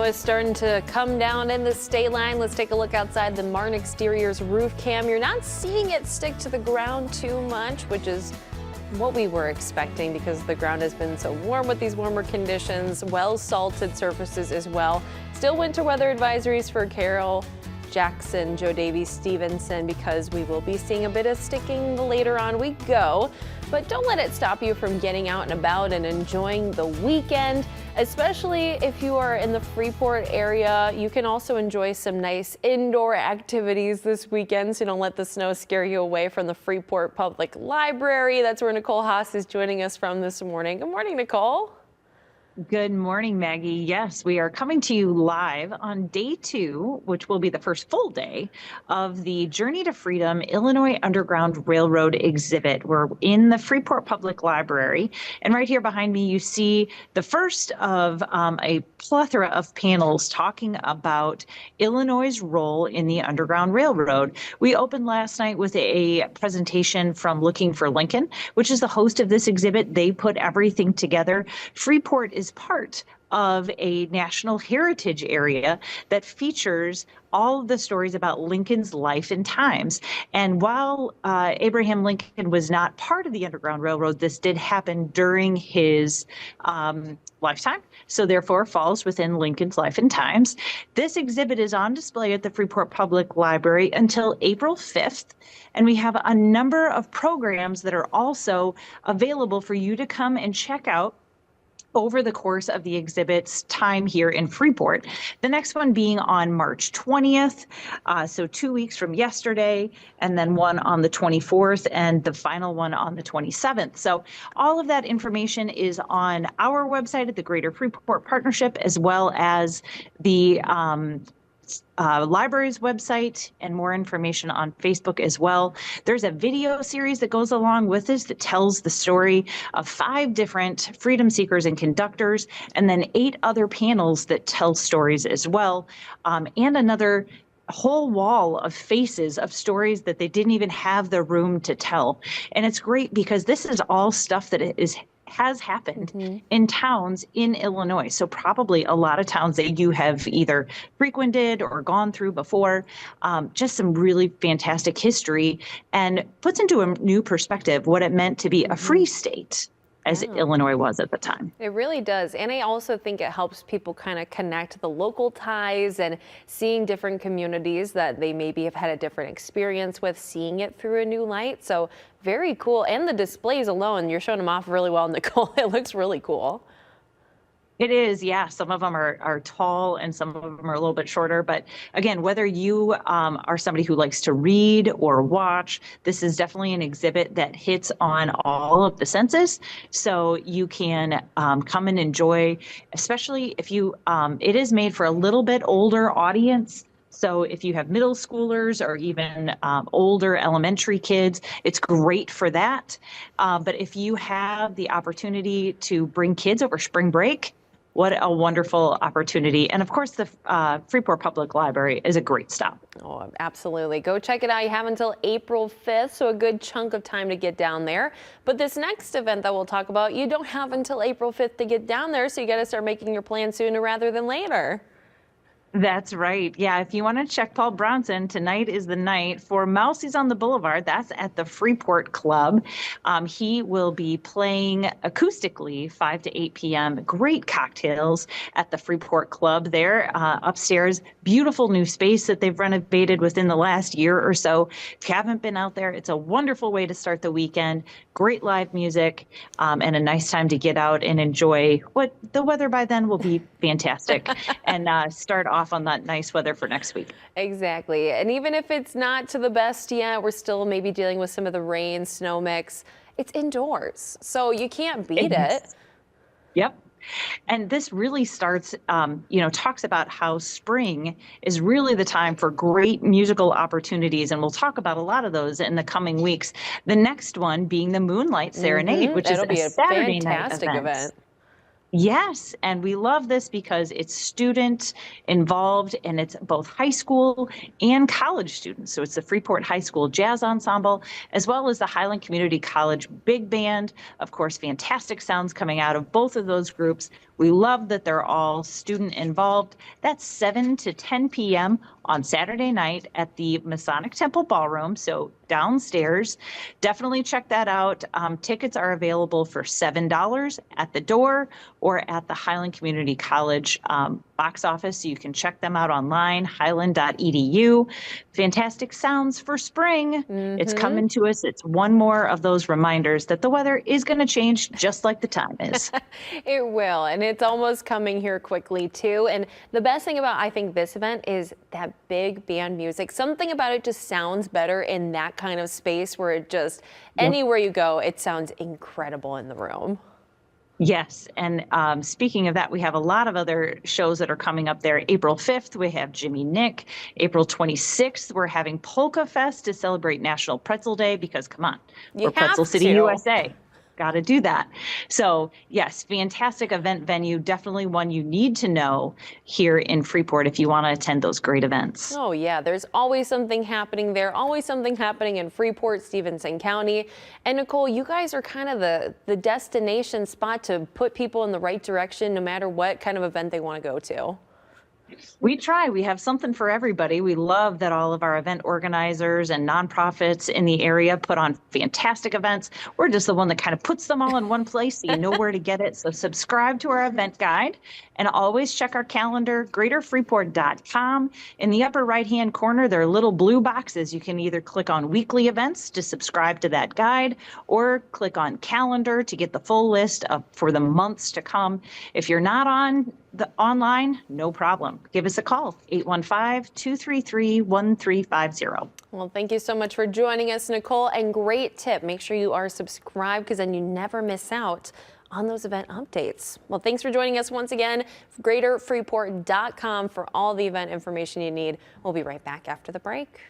is starting to come down in the state line. Let's take a look outside the Martin Exteriors roof cam. You're not seeing it stick to the ground too much, which is what we were expecting because the ground has been so warm with these warmer conditions. Well salted surfaces as well. Still winter weather advisories for Carroll, Jackson, Joe Davies, Stevenson, because we will be seeing a bit of sticking the later on we go. But don't let it stop you from getting out and about and enjoying the weekend, especially if you are in the Freeport area. You can also enjoy some nice indoor activities this weekend, so don't let the snow scare you away from the Freeport Public Library. That's where Nicole Haas is joining us from this morning. Good morning, Nicole. Good morning, Maggie. Yes, we are coming to you live on day 2, which will be the first full day of the Journey to Freedom Illinois Underground Railroad exhibit. We're in the Freeport Public Library, and right here behind me you see the first of a plethora of panels talking about Illinois' role in the Underground Railroad. We opened last night with a presentation from Looking for Lincoln, which is the host of this exhibit. They put everything together. Freeport is part of a national heritage area that features all of the stories about Lincoln's life and times. And while Abraham Lincoln was not part of the Underground Railroad, this did happen during his lifetime, so therefore falls within Lincoln's life and times. This exhibit is on display at the Freeport Public Library until April 5th, and we have a number of programs that are also available for you to come and check out over the course of the exhibit's time here in Freeport. The next one being on March 20th, so 2 weeks from yesterday, and then one on the 24th, and the final one on the 27th. So all of that information is on our website at the Greater Freeport Partnership, as well as the library's website, and more information on Facebook as well. There's a video series that goes along with this that tells the story of 5 different freedom seekers and conductors, and then 8 other panels that tell stories as well, and another whole wall of faces of stories that they didn't even have the room to tell. And it's great because this is all stuff that has happened in towns in Illinois. So probably a lot of towns that you have either frequented or gone through before. Just some really fantastic history, and puts into a new perspective what it meant to be a free state, as Illinois was at the time. It really does. And I also think it helps people kind of connect the local ties and seeing different communities that they maybe have had a different experience with, seeing it through a new light. So very cool. And the displays alone, you're showing them off really well, Nicole. It looks really cool. It is, yeah. Some of them are tall and some of them are a little bit shorter. But again, whether you are somebody who likes to read or watch, this is definitely an exhibit that hits on all of the senses. So you can come and enjoy, especially if you, it is made for a little bit older audience. So if you have middle schoolers or even older elementary kids, it's great for that. But if you have the opportunity to bring kids over spring break, what a wonderful opportunity. And of course, the Freeport Public Library is a great stop. Oh, absolutely. Go check it out. You have until April 5th, so a good chunk of time to get down there. But this next event that we'll talk about, you don't have until April 5th to get down there, so you got to start making your plans sooner rather than later. That's right. Yeah, if you want to check Paul Bronson, tonight is the night for Mousie's on the Boulevard. That's at the Freeport Club. He will be playing acoustically 5 to 8 p.m. Great cocktails at the Freeport Club there upstairs. Beautiful new space that they've renovated within the last year or so. If you haven't been out there, it's a wonderful way to start the weekend. Great live music, and a nice time to get out and enjoy what the weather by then will be fantastic, and start off on that nice weather for next week. Exactly. And even if it's not to the best yet, we're still maybe dealing with some of the rain, snow mix. It's indoors, so you can't beat it. Yep. And this really starts, talks about how spring is really the time for great musical opportunities. And we'll talk about a lot of those in the coming weeks. The next one being the Moonlight Serenade, which That'll is be a Saturday night fantastic event. Yes, and we love this because it's student involved and it's both high school and college students. So it's the Freeport High School Jazz Ensemble, as well as the Highland Community College Big Band. Of course, fantastic sounds coming out of both of those groups. We love that they're all student involved. That's 7 to 10 p.m. on Saturday night at the Masonic Temple Ballroom, so downstairs. Definitely check that out. Tickets are available for $7 at the door or at the Highland Community College box office. So you can check them out online, highland.edu. Fantastic sounds for spring. It's coming to us. It's one more of those reminders that the weather is going to change just like the time is. It will, and it's almost coming here quickly too. And the best thing about, I think, this event is that big band music. Something about it just sounds better in that kind of space where it just, anywhere you go, it sounds incredible in the room. Yes, and speaking of that, we have a lot of other shows that are coming up there. April 5th, we have Jimmy Nick. April 26th, we're having Polka Fest to celebrate National Pretzel Day because, come on, we're Pretzel City, USA. Got to do that. So yes, fantastic event venue. Definitely one you need to know here in Freeport if you want to attend those great events. Oh yeah, there's always something happening there, always something happening in Freeport, Stevenson County. And Nicole, you guys are kind of the destination spot to put people in the right direction no matter what kind of event they want to go to. We try. We have something for everybody. We love that all of our event organizers and nonprofits in the area put on fantastic events. We're just the one that kind of puts them all in one place so you know where to get it. So subscribe to our event guide and always check our calendar, greaterfreeport.com. In the upper right-hand corner, there are little blue boxes. You can either click on weekly events to subscribe to that guide or click on calendar to get the full list for the months to come. If you're not on the online, no problem. Give us a call, 815-233-1350. Well, thank you so much for joining us, Nicole. And great tip. Make sure you are subscribed because then you never miss out on those event updates. Well, thanks for joining us once again. greaterfreeport.com for all the event information you need. We'll be right back after the break.